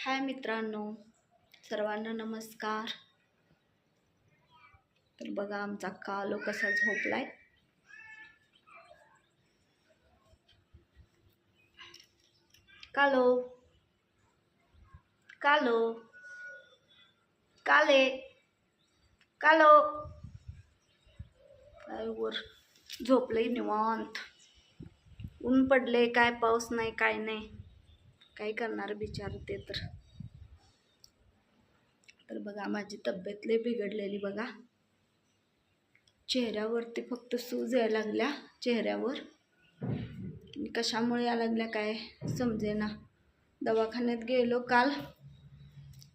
हाय मित्रांनो, सर्वांना नमस्कार. तर बघा आमचा कालो कसा झोपलाय. कालो कालो काले कालो काय वर झोपलंय निवांत. ऊन पडले, काय पाऊस नाही, काय नाही, काय करणार बिचार ते. तर बघा माझी तब्येत लय बिघडलेली बघा. चेहऱ्यावरती फक्त सूज यायला लागल्या चेहऱ्यावर. कशामुळे यायला लागल्या काय समजेना. दवाखान्यात गेलो काल,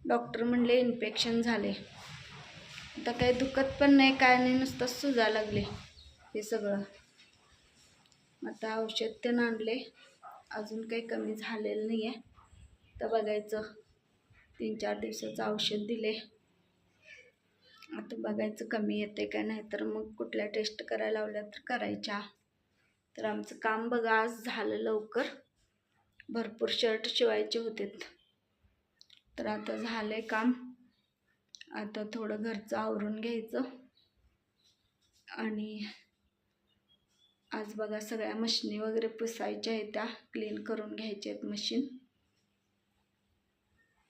डॉक्टर म्हणले इन्फेक्शन झाले. आता काही दुखत पण नाही, काय नाही, नुसतं सुजायला लागले हे सगळं. आता औषध ते आणले, अजून काही कमी झालेलं नाही आहे. तर बघायचं, 3-4 दिवसाचं औषध दिले. आता बघायचं कमी येते का नाही, तर मग कुठल्या टेस्ट करायला लावल्या तर करायच्या. तर आमचं काम बघा आज झालं लवकर. भरपूर शर्ट शिवायचे होते, तर आता झालंय काम. आता थोडं घरचं आवरून घ्यायचं. आणि आज बघा सगळ्या मशीनी वगैरे पुसायच्या आहेत, त्या क्लीन करून घ्यायच्या आहेत मशीन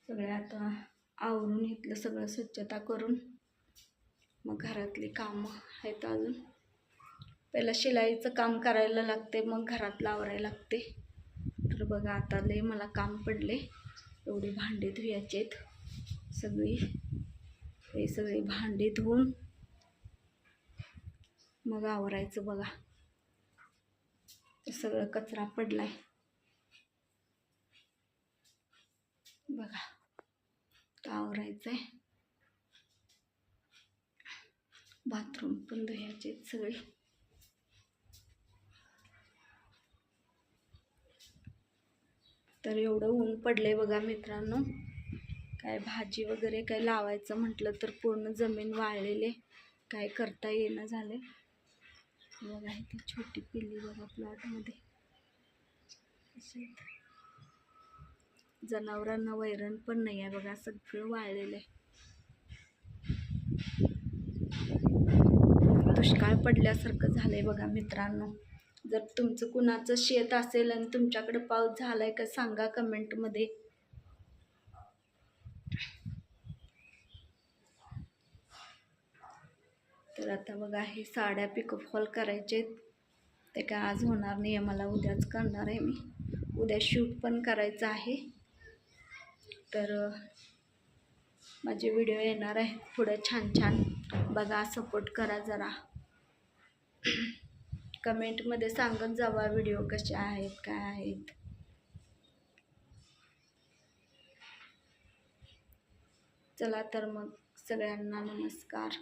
सगळ्या. आता आवरून इथलं सगळं स्वच्छता करून मग घरातली कामं आहेत अजून. पहिला शिलाईचं काम करायला लागते, मग घरातलं आवरायला लागते. तर बघा आता लय मला काम पडले. एवढी भांडी धुयाची आहेत सगळी. हे सगळी भांडी धुवून मग आवरायचं बघा. सगळं कचरा पडलाय बघा, आवरायचंय. बाथरूम पण धुयाचे सगळे. तर एवढं ऊन पडलंय बघा मित्रांनो. काय भाजी वगैरे काय लावायचं म्हटलं तर पूर्ण जमीन वाळलेले, काय करता येणं झाले बघा. इथे छोटी पिल्ली बघा प्लॉटमध्ये. जनावरांना वैरण पण नाही आहे बघा, सगळं वाळलेलं आहे. दुष्काळ पडल्यासारखं झालंय बघा मित्रांनो. जर तुमचं कुणाचं शेत असेल आणि तुमच्याकडे पाऊस झालाय का सांगा कमेंटमध्ये. तर आता बघा हे साड्या पिकोफॉल करायचे, ते काय आज होणार नाही आहे, मला उद्याच करणार आहे मी. उद्या शूट पण करायचं आहे. तर माझे व्हिडिओ येणार आहे पुढे छान छान बघा, सपोर्ट करा जरा. कमेंटमध्ये सांगत जावा व्हिडिओ कसे आहेत, काय आहेत. चला तर मग सगळ्यांना नमस्कार.